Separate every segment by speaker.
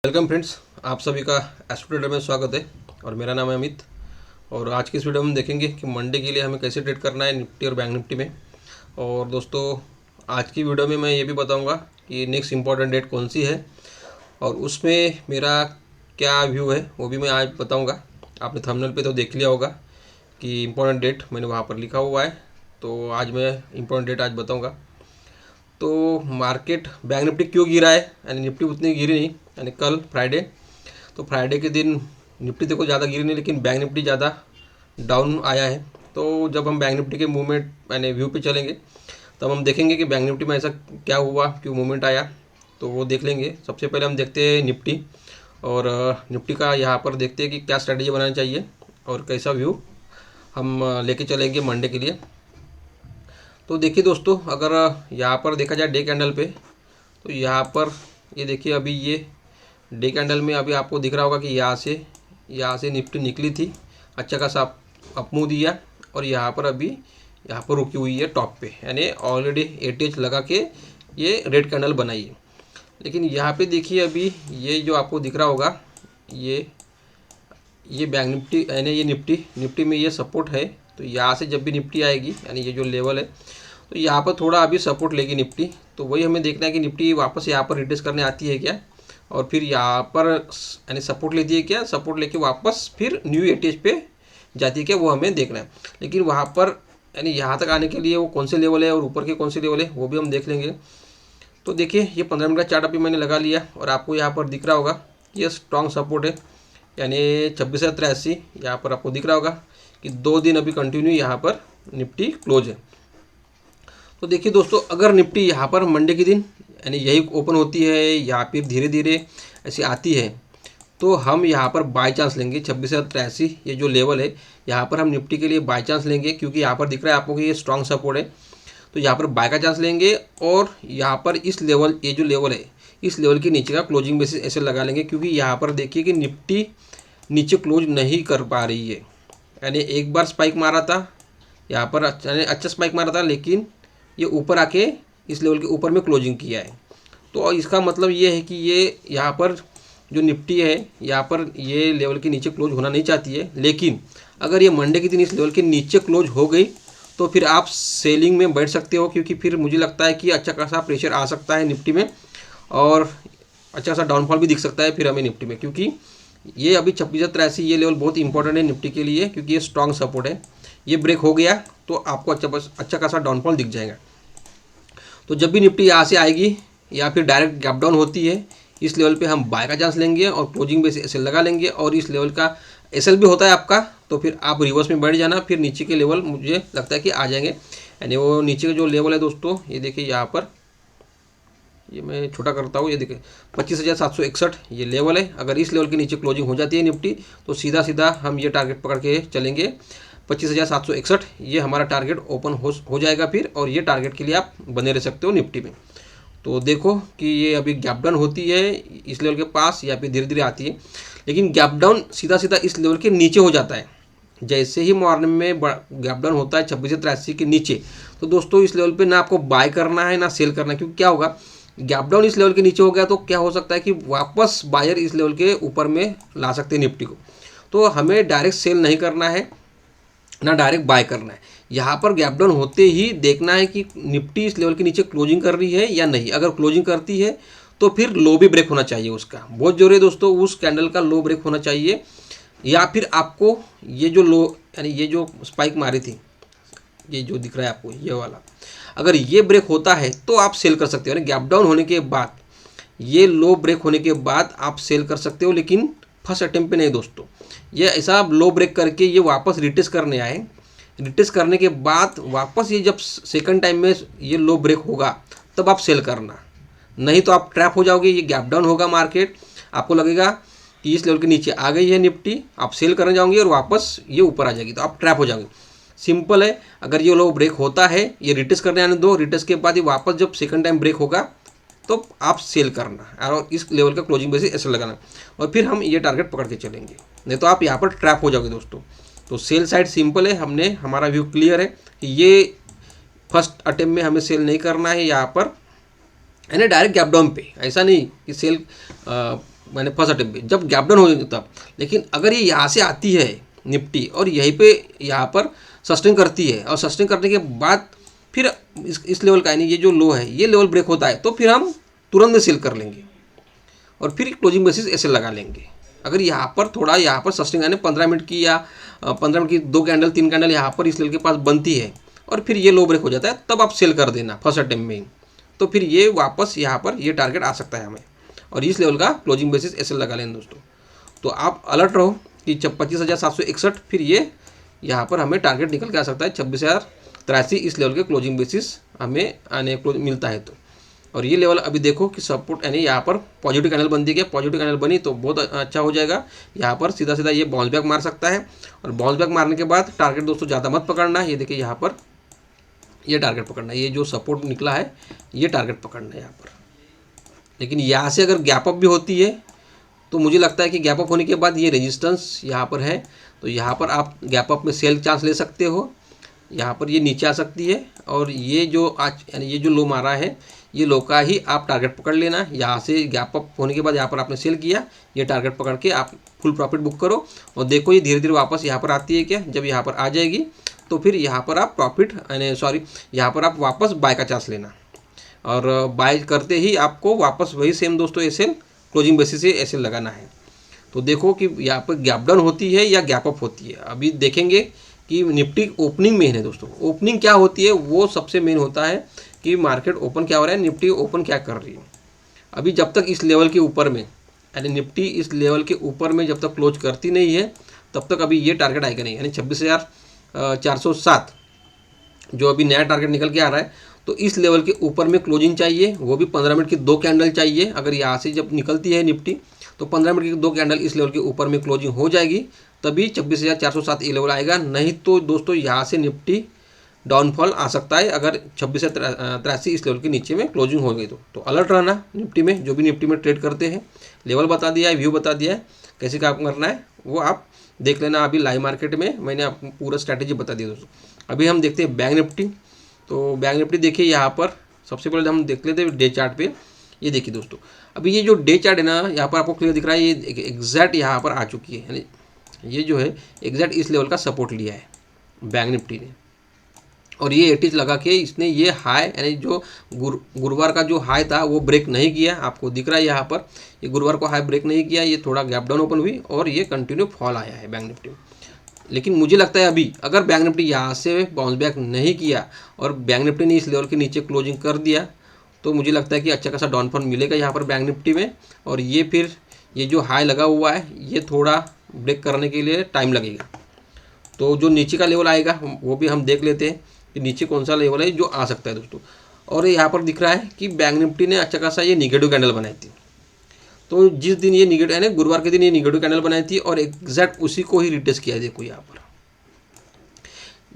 Speaker 1: Welcome friends, आप सभी का एस्ट्रो ट्रेडर में स्वागत है और मेरा नाम है अमित। और आज की इस वीडियो में हम देखेंगे कि मंडे के लिए हमें कैसे ट्रेड करना है निफ्टी और बैंक निफ्टी में। और दोस्तों, आज की वीडियो में मैं ये भी बताऊंगा कि नेक्स्ट इंपॉर्टेंट डेट कौन सी है और उसमें मेरा क्या व्यू है वो भी मैं आज बताऊँगा। आपने थंबनेल पे तो देख लिया होगा कि इम्पोर्टेंट डेट मैंने वहाँ पर लिखा हुआ है, तो आज मैं इम्पोर्टेंट डेट आज बताऊँगा। तो मार्केट बैंक निफ्टी क्यों गिरा है, यानी निफ्टी उतनी गिरी नहीं, यानी कल फ्राइडे, तो फ्राइडे के दिन निफ्टी देखो ज़्यादा गिरी नहीं लेकिन बैंक निफ्टी ज़्यादा डाउन आया है। तो जब हम बैंक निफ्टी के मूवमेंट यानी व्यू पे चलेंगे तब हम देखेंगे कि बैंक निफ्टी में ऐसा क्या हुआ, क्यों मूवमेंट आया, तो वो देख लेंगे। सबसे पहले हम देखते हैं निफ्टी, और निफ्टी का यहाँ पर देखते हैं कि क्या स्ट्रैटेजी बनानी चाहिए और कैसा व्यू हम लेके चलेंगे मंडे के लिए। तो देखिए दोस्तों, अगर यहाँ पर देखा जाए डे कैंडल पे, तो यहाँ पर ये देखिए, अभी ये डे कैंडल में अभी आपको दिख रहा होगा कि यहाँ से निफ्टी निकली थी, अच्छा खासा अप मूव दिया और यहाँ पर अभी यहाँ पर रुकी हुई है टॉप पे, यानी ऑलरेडी एटीएच लगा के ये रेड कैंडल बनाई है। लेकिन यहाँ पे देखिए, अभी ये जो आपको दिख रहा होगा ये बैंक निफ्टी यानी ये निफ्टी में ये सपोर्ट है। तो यहाँ से जब भी निफ्टी आएगी, यानी ये जो लेवल है, तो यहाँ पर थोड़ा अभी सपोर्ट लेगी निफ्टी। तो वही हमें देखना है कि निफ्टी वापस यहाँ पर रिटेस्ट करने आती है क्या, और फिर यहाँ पर यानी सपोर्ट लेती है क्या, सपोर्ट लेके वापस फिर न्यू एटीएच पे जाती है क्या, वो हमें देखना है। लेकिन वहाँ पर यानी यहाँ तक आने के लिए वो कौन से लेवल है और ऊपर के कौन से लेवल है वो भी हम देख लेंगे। तो देखिए, ये 15 मिनट का चार्ट अभी मैंने लगा लिया और आपको यहाँ पर दिख रहा होगा कि ये स्ट्रॉन्ग सपोर्ट है, यानी 2683 यहाँ पर आपको दिख रहा होगा कि 2 दिन अभी कंटिन्यू यहाँ पर निफ्टी क्लोज है। तो देखिए दोस्तों, अगर निफ्टी यहाँ पर मंडे के दिन यानी यही ओपन होती है या फिर धीरे धीरे ऐसी आती है, तो हम यहाँ पर बाई चांस लेंगे 2683 ये जो लेवल है, यहाँ पर हम निफ्टी के लिए बाई चांस लेंगे, क्योंकि यहाँ पर दिख रहा है आपको कि ये स्ट्रॉन्ग सपोर्ट है। तो यहाँ पर बाय का चांस लेंगे और यहाँ पर इस लेवल, ये जो लेवल है, इस लेवल के नीचे का क्लोजिंग बेसिस ऐसे लगा लेंगे, क्योंकि यहाँ पर देखिए कि निफ्टी नीचे क्लोज नहीं कर पा रही है। यानी एक बार स्पाइक मारा था यहाँ पर, अच्छा स्पाइक मारा था, लेकिन ये ऊपर आके इस लेवल के ऊपर में क्लोजिंग किया है। तो इसका मतलब ये है कि ये यहाँ पर जो निफ्टी है यहाँ पर ये लेवल के नीचे क्लोज होना नहीं चाहती है। लेकिन अगर ये मंडे के दिन इस लेवल के नीचे क्लोज हो गई तो फिर आप सेलिंग में बैठ सकते हो, क्योंकि फिर मुझे लगता है कि अच्छा खासा प्रेशर आ सकता है निफ्टी में और अच्छा खासा डाउनफॉल भी दिख सकता है फिर हमें निफ्टी में, क्योंकि ये अभी 2683 ये लेवल बहुत इंपॉर्टेंट है निफ्टी के लिए, क्योंकि ये स्ट्रॉन्ग सपोर्ट है। ये ब्रेक हो गया तो आपको अच्छा खासा डाउनफॉल दिख जाएगा। तो जब भी निफ्टी यहाँ से आएगी या फिर डायरेक्ट गैप डाउन होती है, इस लेवल पे हम बाय का चांस लेंगे और क्लोजिंग बेस एसएल लगा लेंगे, और इस लेवल का एसएल भी होता है आपका, तो फिर आप रिवर्स में बैठ जाना। फिर नीचे के लेवल मुझे लगता है कि आ जाएंगे, यानी वो नीचे का जो लेवल है दोस्तों, ये देखिए यहाँ पर, ये मैं छोटा करता हूँ, ये देखिए 25,761 ये लेवल है। अगर इस लेवल के नीचे क्लोजिंग हो जाती है निफ्टी तो सीधा सीधा हम ये टारगेट पकड़ के चलेंगे 25,761, ये हमारा टारगेट ओपन हो जाएगा फिर, और ये टारगेट के लिए आप बने रह सकते हो निफ्टी में। तो देखो कि ये अभी गैप डाउन होती है इस लेवल के पास या फिर धीरे धीरे आती है, लेकिन गैप डाउन सीधा सीधा इस लेवल के नीचे हो जाता है। जैसे ही मॉर्निंग में गैप डाउन होता है 2683 के नीचे, तो दोस्तों इस लेवल पे ना आपको बाय करना है ना सेल करना है, क्योंकि क्या होगा, गैप डाउन इस लेवल के नीचे हो गया तो क्या हो सकता है कि वापस बायर इस लेवल के ऊपर में ला सकते हैं निफ्टी को। तो हमें डायरेक्ट सेल नहीं करना है ना डायरेक्ट बाय करना है। यहाँ पर गैप डाउन होते ही देखना है कि निफ्टी इस लेवल के नीचे क्लोजिंग कर रही है या नहीं। अगर क्लोजिंग करती है तो फिर लो भी ब्रेक होना चाहिए, उसका बहुत जरूरी है दोस्तों, उस कैंडल का लो ब्रेक होना चाहिए, या फिर आपको ये जो लो यानी ये जो स्पाइक मारी थी, ये जो दिख रहा है आपको ये वाला, अगर ये ब्रेक होता है तो आप सेल कर सकते हो। यानी गैप डाउन होने के बाद, ये लो ब्रेक होने के बाद आप सेल कर सकते हो, लेकिन फर्स्ट अटेम्प्ट पे नहीं दोस्तों। ये ऐसा लो ब्रेक करके ये वापस रिटेस्ट करने आए, रिटेस्ट करने के बाद वापस ये जब सेकंड टाइम में ये लो ब्रेक होगा तब आप सेल करना, नहीं तो आप ट्रैप हो जाओगे। ये गैप डाउन होगा मार्केट, आपको लगेगा कि इस लेवल के नीचे आ गई है निफ्टी, आप सेल करने जाओगे और वापस ये ऊपर आ जाएगी, तो आप ट्रैप हो जाओगे। सिंपल है, अगर ये लो ब्रेक होता है ये रिटेस्ट करने आने दो, रिटेस्ट के बाद ये वापस जब सेकंड टाइम ब्रेक होगा तो आप सेल करना और इस लेवल का क्लोजिंग बेसिस ऐसे लगाना, और फिर हम ये टारगेट पकड़ के चलेंगे, नहीं तो आप यहाँ पर ट्रैप हो जाओगे दोस्तों। तो सेल साइड सिंपल है, हमने हमारा व्यू क्लियर है कि ये फर्स्ट अटेम्प्ट में हमें सेल नहीं करना है यहाँ पर, यानी डायरेक्ट गैप डाउन पे, ऐसा नहीं कि सेल मैंने फर्स्ट अटेम्प्ट पे जब गैप डाउन हो तब। लेकिन अगर ये यहाँ से आती है निफ्टी और यहीं पे यहाँ पर सस्टेन करती है और सस्टेन करने के बाद फिर इस लेवल का यानी ये जो लो है ये लेवल ब्रेक होता है तो फिर हम तुरंत में सेल कर लेंगे और फिर क्लोजिंग बेसिस ऐसे लगा लेंगे। अगर यहाँ पर थोड़ा यहाँ पर सस्टेन यानी 15 मिनट की या 15 मिनट की 2 कैंडल 3 कैंडल यहाँ पर इस लेवल के पास बनती है और फिर ये लो ब्रेक हो जाता है तब आप सेल कर देना फर्स्ट अटेम्प्ट में ही। तो फिर ये वापस यहाँ पर ये टारगेट आ सकता है हमें और इस लेवल का क्लोजिंग बेसिस ऐसे लगा लें दोस्तों। तो आप अलर्ट रहो कि 25,761 फिर ये यहाँ पर हमें टारगेट निकल के आ सकता है 26,083 इस लेवल के क्लोजिंग बेसिस हमें आने मिलता है तो। और ये लेवल अभी देखो कि सपोर्ट यानी यहाँ पर पॉजिटिव कैंडल बनती है, पॉजिटिव कैंडल बनी तो बहुत अच्छा हो जाएगा। यहाँ पर सीधा सीधा ये बाउंस बैक मार सकता है और बाउंस बैक मारने के बाद टारगेट दोस्तों ज़्यादा मत पकड़ना है। ये देखिए यहाँ पर ये टारगेट पकड़ना है, ये जो सपोर्ट निकला है ये टारगेट पकड़ना है यहाँ पर। लेकिन यहाँ से अगर गैप अप भी होती है तो मुझे लगता है कि गैप अप होने के बाद ये रेजिस्टेंस यहाँ पर है तो यहाँ पर आप गैप अप में सेल चांस ले सकते हो। यहाँ पर ये नीचे आ सकती है और ये जो आज यानी ये जो लो मारा है ये लो का ही आप टारगेट पकड़ लेना। यहाँ से गैप अप होने के बाद यहाँ पर आपने सेल किया, ये टारगेट पकड़ के आप फुल प्रॉफिट बुक करो और देखो ये धीरे धीरे वापस यहाँ पर आती है क्या। जब यहाँ पर आ जाएगी तो फिर यहाँ पर आप प्रॉफिट यानी सॉरी यहाँ पर आप वापस बाय का चांस लेना और बाय करते ही आपको वापस वही सेम दोस्तों एसएल क्लोजिंग बेसिस से एसएल लगाना है। तो देखो कि यहाँ पर गैप डाउन होती है या गैप अप होती है। अभी देखेंगे कि निफ्टी ओपनिंग मेन है दोस्तों, ओपनिंग क्या होती है वो सबसे मेन होता है कि मार्केट ओपन क्या हो रहा है, निफ्टी ओपन क्या कर रही है। अभी जब तक इस लेवल के ऊपर में यानी निफ्टी इस लेवल के ऊपर में जब तक क्लोज करती नहीं है तब तक अभी ये टारगेट आएगा नहीं, यानी 26,407 जो अभी नया टारगेट निकल के आ रहा है। तो इस लेवल के ऊपर में क्लोजिंग चाहिए, वो भी 15 मिनट की 2 कैंडल चाहिए। अगर यहाँ से जब निकलती है निफ्टी तो 15 मिनट की 2 कैंडल इस लेवल के ऊपर में क्लोजिंग हो जाएगी तभी 26,407 ये लेवल आएगा। नहीं तो दोस्तों यहाँ से निफ्टी डाउनफॉल आ सकता है अगर 26,83 इस लेवल के नीचे में क्लोजिंग हो गई तो अलर्ट रहना निफ्टी में। जो भी निफ्टी में ट्रेड करते हैं लेवल बता दिया है, व्यू बता दिया है, कैसे काम करना है वो आप देख लेना। अभी लाइव मार्केट में मैंने आपको पूरा स्ट्रैटेजी बता दिया दोस्तों। अभी हम देखते हैं बैंक निफ्टी। तो बैंक निफ्टी देखिए यहाँ पर सबसे पहले हम देख लेते हैं डे चार्ट पे। ये देखिए दोस्तों अभी ये जो डे चार्ट है ना यहाँ पर आपको क्लियर दिख रहा है, ये एग्जैक्ट यहाँ पर आ चुकी है, यानी ये जो है एग्जैक्ट इस लेवल का सपोर्ट लिया है बैंक निफ्टी ने और ये 80 लगा के इसने ये हाई यानी जो गुरुवार का जो हाई था वो ब्रेक नहीं किया। आपको दिख रहा है यहाँ पर ये गुरुवार को हाई ब्रेक नहीं किया, ये थोड़ा गैप डाउन ओपन हुई और ये कंटिन्यू फॉल आया है बैंक निफ्टी में। लेकिन मुझे लगता है अभी अगर बैंक निफ्टी यहाँ से बाउंस बैक नहीं किया और बैंक निफ्टी ने इस लेवल के नीचे क्लोजिंग कर दिया तो मुझे लगता है कि अच्छा खासा डाउनफॉल मिलेगा यहाँ पर बैंक निफ्टी में और ये फिर ये जो हाई लगा हुआ है ये थोड़ा ब्रेक करने के लिए टाइम लगेगा। तो जो नीचे का लेवल आएगा वो भी हम देख लेते हैं कि नीचे कौन सा लेवल है जो आ सकता है दोस्तों। और यहाँ पर दिख रहा है कि बैंक निफ्टी ने अच्छा खासा ये निगेटिव कैंडल बनाई थी। तो जिस दिन ये निगेटिव यानी गुरुवार के दिन ये निगेटिव कैंडल बनाई थी और एग्जैक्ट उसी को ही रिटेस्ट किया है। देखो यहाँ पर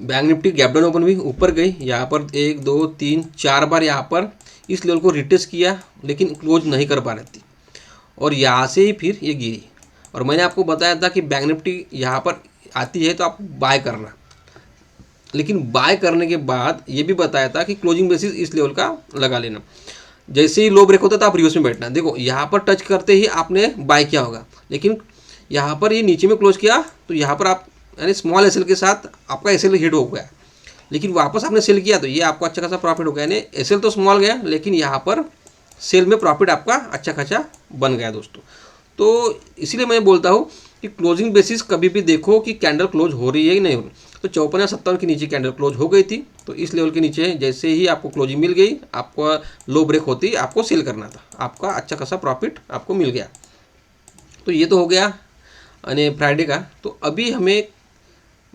Speaker 1: bank Nifty gap down open हुई, ऊपर गई, यहाँ पर 1 2 3 4 बार यहाँ पर इस लेवल को रिटेस्ट किया लेकिन क्लोज नहीं कर पा रही थी और यहाँ से ही फिर ये गिरी। और मैंने आपको बताया था कि बैंक निफ्टी यहाँ पर आती है तो आप बाय करना, लेकिन बाय करने के बाद ये भी बताया था कि क्लोजिंग बेसिस इस लेवल का लगा लेना। जैसे ही लो ब्रेक होता था आप रिवर्स में बैठना। देखो यहाँ पर टच करते ही आपने बाय किया होगा, लेकिन यहाँ पर ये नीचे में क्लोज किया तो यहाँ पर आप यानी स्मॉल एसएल के साथ आपका एसएल हिट हो गया, लेकिन वापस आपने सेल किया तो ये आपको अच्छा खासा प्रॉफिट हो गया। यानी एसएल तो स्मॉल गया लेकिन यहाँ पर सेल में प्रॉफिट आपका अच्छा खासा बन गया दोस्तों। तो इसीलिए मैं बोलता हूँ कि क्लोजिंग बेसिस कभी भी देखो कि कैंडल क्लोज हो रही है कि नहीं हो रही। तो 54 या 57 के नीचे कैंडल क्लोज हो गई थी तो इस लेवल के नीचे जैसे ही आपको क्लोजिंग मिल गई आपको लो ब्रेक होती आपको सेल करना था, आपका अच्छा खासा प्रॉफिट आपको मिल गया। तो ये तो हो गया यानी फ्राइडे का। तो अभी हमें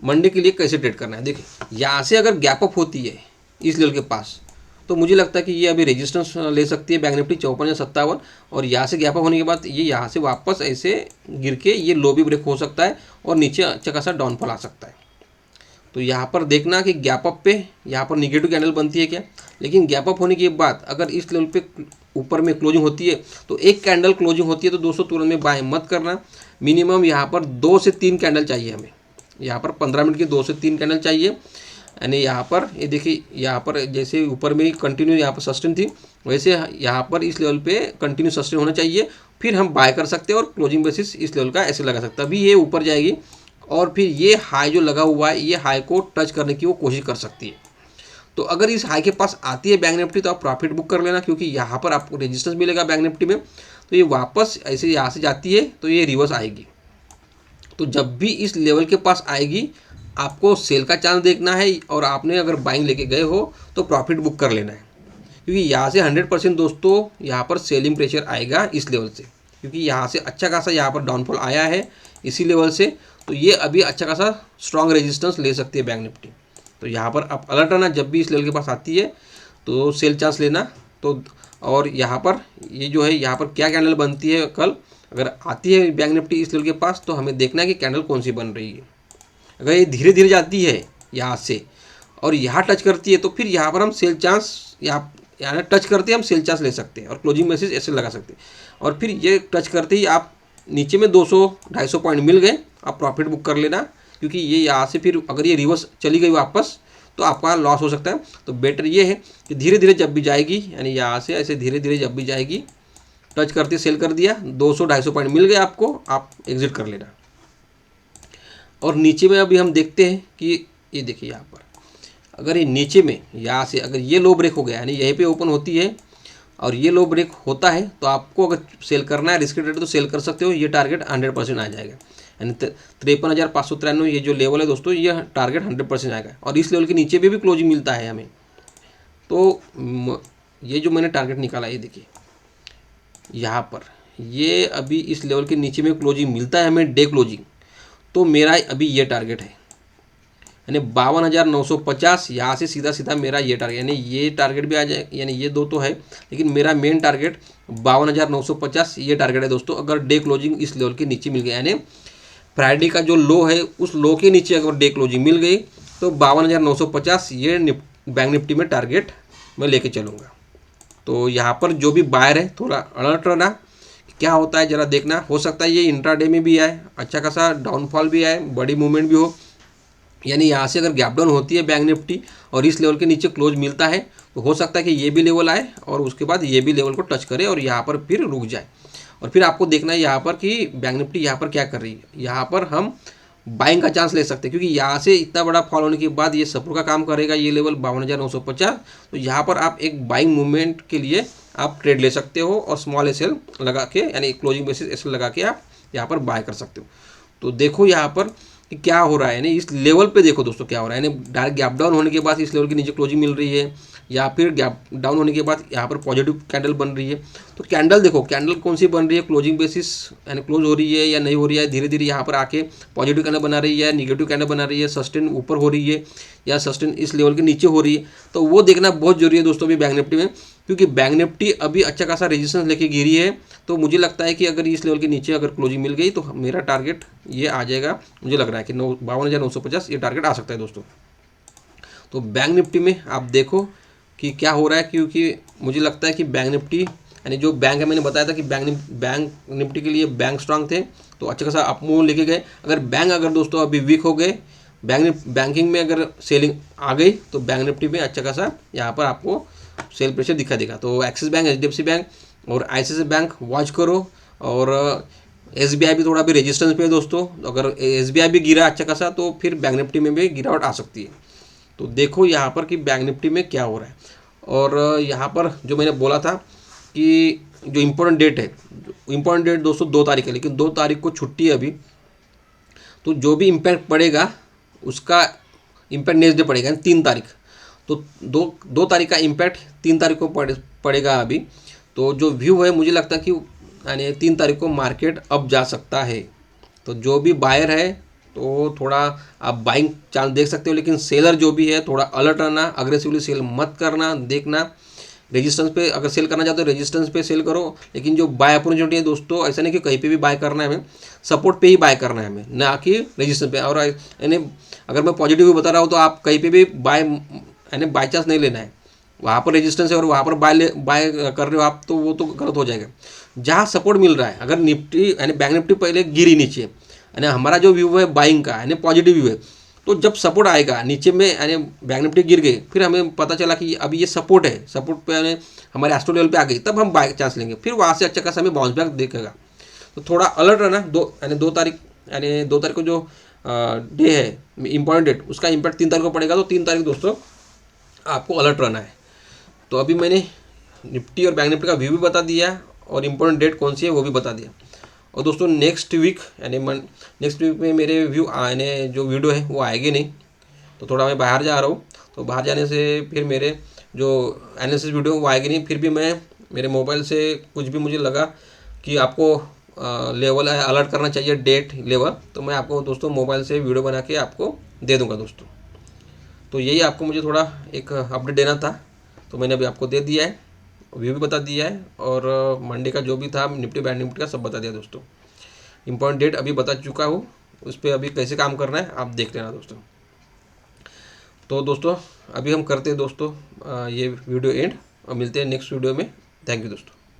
Speaker 1: मंडे के लिए कैसे ट्रेड करना है। देखिए यहाँ से अगर गैप अप होती है इस लेवल के पास तो मुझे लगता है कि ये अभी रेजिस्टेंस ले सकती है बैंक निफ्टी 54 या 57 और यहाँ से गैप अप होने के बाद ये यहाँ से वापस ऐसे गिर के ये लो भी ब्रेक हो सकता है और नीचे अच्छा खासा डाउनफॉल आ सकता है। तो यहाँ पर देखना कि गैप अप पे यहाँ पर निगेटिव कैंडल बनती है क्या, लेकिन गैप अप होने के बाद अगर इस लेवल पे ऊपर में क्लोजिंग होती है तो एक कैंडल क्लोजिंग होती है तो दोस्तों तुरंत में बाय मत करना। मिनिमम यहाँ पर 2 से 3 कैंडल चाहिए हमें, यहाँ पर 15 मिनट की 2 से 3 कैंडल चाहिए यानी यहाँ पर ये देखिए, यहाँ पर जैसे ऊपर में कंटिन्यू यहाँ पर सस्टेन थी, वैसे यहाँ पर इस लेवल पे कंटिन्यू सस्टेन होना चाहिए, फिर हम बाय कर सकते हैं और क्लोजिंग बेसिस इस लेवल का ऐसे लगा सकते हैं। अभी ये ऊपर जाएगी और फिर ये हाई जो लगा हुआ है, ये हाई को टच करने की वो कोशिश कर सकती है। तो अगर इस हाई के पास आती है बैंक निफ्टी तो आप प्रॉफिट बुक कर लेना, क्योंकि यहाँ पर आपको रेजिस्टेंस मिलेगा बैंक निफ्टी में। तो ये वापस ऐसे यहाँ से जाती है तो ये रिवर्स आएगी। तो जब भी इस लेवल के पास आएगी आपको सेल का चांस देखना है, और आपने अगर बाइंग लेके गए हो तो प्रॉफिट बुक कर लेना है, क्योंकि यहाँ से 100% दोस्तों यहाँ पर सेलिंग प्रेशर आएगा इस लेवल से, क्योंकि यहाँ से अच्छा खासा यहाँ पर डाउनफॉल आया है इसी लेवल से। तो ये अभी अच्छा खासा स्ट्रॉन्ग रेजिस्टेंस ले सकती है बैंक निफ्टी। तो यहाँ पर आप अलर्ट रहना, जब भी इस लेवल के पास आती है तो सेल चांस लेना। तो और यहाँ पर ये जो है, यहाँ पर क्या कैंडल बनती है कल, अगर आती है बैंक निफ्टी इस लेवल के पास तो हमें देखना है कि कैंडल कौन सी बन रही है। अगर ये धीरे धीरे जाती है यहाँ से और यहाँ टच करती है तो फिर यहाँ पर हम सेल चांस, यहाँ टच करते हैं हम सेल चांस ले सकते हैं और क्लोजिंग मैसेज ऐसे लगा सकते हैं। और फिर ये टच करते ही आप नीचे में 200-250 पॉइंट मिल गए, आप प्रॉफिट बुक कर लेना, क्योंकि ये यहाँ से फिर अगर ये रिवर्स चली गई वापस तो आपका लॉस हो सकता है। तो बेटर ये है कि धीरे धीरे जब भी जाएगी, यानी यहाँ से ऐसे धीरे धीरे जब भी जाएगी, टच करते सेल कर दिया, 200-250 पॉइंट मिल गए आपको, आप एग्जिट कर लेना। और नीचे में अभी हम देखते हैं कि ये देखिए यहाँ पर अगर ये नीचे में यहाँ से अगर ये लो ब्रेक हो गया, यानी यहीं पे ओपन होती है और ये लो ब्रेक होता है, तो आपको अगर सेल करना है रिस्क रेट तो सेल कर सकते हो। ये टारगेट 100% आ जाएगा, यानी 53,593 ये जो लेवल है दोस्तों, ये टारगेट 100% आएगा। और इस लेवल के नीचे भी क्लोजिंग मिलता है हमें। तो ये जो मैंने टारगेट निकाला, ये देखिए यहाँ पर ये अभी इस लेवल के नीचे में क्लोजिंग मिलता है हमें, डे क्लोजिंग। तो मेरा अभी ये टारगेट है, यानी 52,950, यहाँ से सीधा सीधा मेरा ये टारगेट, यानी ये टारगेट भी आ जाए, यानी ये दो तो है, लेकिन मेरा मेन टारगेट 52,950 ये टारगेट है दोस्तों। अगर डे क्लोजिंग इस लेवल के नीचे मिल गया, यानी फ्राइडे का जो लो है उस लो के नीचे अगर डे क्लोजिंग मिल गई तो 52,950 ये बैंक निफ्टी में टारगेट मैं लेके चलूँगा। तो यहाँ पर जो भी बायर है थोड़ा अलर्ट रहना, क्या होता है ज़रा देखना। हो सकता है ये इंट्राडे में भी आए, अच्छा खासा डाउनफॉल भी आए, बड़ी मूवमेंट भी हो, यानी यहाँ से अगर गैप डाउन होती है बैंक निफ्टी और इस लेवल के नीचे क्लोज मिलता है तो हो सकता है कि ये भी लेवल आए और उसके बाद ये भी लेवल को टच करे और यहाँ पर फिर रुक जाए। और फिर आपको देखना है यहाँ पर कि बैंक निफ्टी यहाँ पर क्या कर रही है। यहाँ पर हम बाइंग का चांस ले सकते हैं, क्योंकि यहाँ से इतना बड़ा फॉल होने के बाद ये सपोर्ट का काम करेगा, ये लेवल 52,950। तो यहाँ पर आप एक बाइंग मूवमेंट के लिए आप ट्रेड ले सकते हो और स्मॉल एसएल लगा के, यानी क्लोजिंग बेसिस एसएल लगा के आप यहाँ पर बाय कर सकते हो। तो देखो यहाँ पर कि क्या हो रहा है, यानी इस लेवल पे देखो दोस्तों क्या हो रहा है, यानी डायरेक्ट गैप डाउन होने के बाद इस लेवल के नीचे क्लोजिंग मिल रही है, या फिर गैप डाउन होने के बाद यहाँ पर पॉजिटिव कैंडल बन रही है। तो कैंडल देखो, कैंडल कौन सी बन रही है, क्लोजिंग बेसिस यानी क्लोज हो रही है या नहीं हो रही है, धीरे धीरे यहाँ पर आके पॉजिटिव कैंडल बना रही है, निगेटिव कैंडल बना रही है, सस्टेन ऊपर हो रही है या सस्टेन इस लेवल के नीचे हो रही है। तो वो देखना बहुत जरूरी है दोस्तों अभी बैंक निफ्टी में, क्योंकि बैंक निफ्टी अभी अच्छा खासा रेजिस्टेंस लेके गिरी है। तो मुझे लगता है कि अगर इस लेवल के नीचे अगर क्लोजिंग मिल गई तो मेरा टारगेट ये आ जाएगा, मुझे लग रहा है कि 52,950 ये टारगेट आ सकता है दोस्तों। तो बैंक निफ्टी में आप देखो कि क्या हो रहा है, क्योंकि मुझे लगता है कि बैंक निफ्टी यानी जो बैंक है, मैंने बताया था कि बैंक निफ्टी के लिए बैंक स्ट्रांग थे तो अच्छा खासा अप मूव लेके गए। अगर दोस्तों अभी वीक हो गए, बैंकिंग में अगर सेलिंग आ गई तो बैंक निफ्टी में अच्छा खासा यहाँ पर आपको सेल प्रेशर दिखा देगा। तो एक्सिस बैंक, HDFC बैंक और ICICI बैंक वॉच करो। और SBI भी थोड़ा भी रेजिस्टेंस पे है दोस्तों, अगर SBI भी गिरा अच्छा खासा तो फिर बैंक निफ्टी में भी गिरावट आ सकती है। तो देखो यहाँ पर कि बैंक निफ्टी में क्या हो रहा है। और यहाँ पर जो मैंने बोला था कि जो इम्पोर्टेंट डेट दोस्तों 2 तारीख है, लेकिन 2 तारीख को छुट्टी है अभी। तो जो भी इम्पैक्ट पड़ेगा उसका इम्पैक्ट नेक्स्ट डे पड़ेगा, 3 तारीख। तो 2 तारीख का इम्पैक्ट 3 तारीख को पड़ेगा अभी। तो जो व्यू है मुझे लगता है कि यानी 3 तारीख को मार्केट अप जा सकता है। तो जो भी बायर है तो थोड़ा आप बाइंग चांस देख सकते हो, लेकिन सेलर जो भी है थोड़ा अलर्ट रहना, अग्रेसिवली सेल मत करना। देखना रेजिस्टेंस पे अगर सेल करना चाहते हो रेजिस्टेंस पे सेल करो, लेकिन जो बाय अपॉर्चुनिटी है दोस्तों ऐसा नहीं कि कहीं पे भी बाय करना है हमें, सपोर्ट पे ही बाय करना है हमें, ना कि रेजिस्टेंस पे। और यानी अगर मैं पॉजिटिव बता रहा हूँ तो आप कहीं पे भी बाय यानी बाई चांस नहीं लेना है, वहाँ पर रेजिस्टेंस है और वहाँ पर बाय कर रहे हो आप तो वो तो गलत हो जाएगा। जहाँ सपोर्ट मिल रहा है, अगर निफ्टी यानी बैंक निफ्टी पहले गिरी नीचे, यानी हमारा जो व्यू है बाइंग का यानी पॉजिटिव व्यू है, तो जब सपोर्ट आएगा नीचे में यानी बैंक निफ्टी गिर गई, फिर हमें पता चला कि अभी ये सपोर्ट है, सपोर्ट पे यानी हमारे एस्टो लेवल पे आ गई, तब हम बाय चांस लेंगे, फिर वहाँ से अच्छा खासा हमें बाउंस बैक देखेगा। तो थोड़ा अलर्ट रहना। 2 तारीख यानी 2 तारीख को जो डे है इंपॉर्टेंट डेट, उसका इम्पैक्ट 3 तारीख को पड़ेगा। तो 3 तारीख दोस्तों आपको अलर्ट रहना है। तो अभी मैंने निफ्टी और बैंक निफ्टी का व्यू भी बता दिया और इम्पोर्टेंट डेट कौन सी है वो भी बता दिया। और दोस्तों नेक्स्ट वीक में मेरे यानी जो वीडियो है वो आएगी नहीं, तो थोड़ा मैं बाहर जा रहा हूँ, तो बाहर जाने से फिर मेरे जो एनालिसिस वीडियो वो आएगी नहीं। फिर भी मैं मेरे मोबाइल से कुछ भी मुझे लगा कि आपको लेवल अलर्ट करना चाहिए, डेट लेवल, तो मैं आपको दोस्तों मोबाइल से वीडियो बना के आपको दे दूँगा दोस्तों। तो यही आपको मुझे थोड़ा एक अपडेट देना था, तो मैंने अभी आपको दे दिया है, व्यू भी बता दिया है और मंडे का जो भी था निफ्टी बैंक निफ्टी का सब बता दिया दोस्तों। इंपॉर्टेंट डेट अभी बता चुका हूँ, उस पर अभी कैसे काम करना है आप देख लेना दोस्तों। तो दोस्तों अभी हम करते हैं दोस्तों ये वीडियो एंड और मिलते हैं नेक्स्ट वीडियो में। थैंक यू दोस्तों।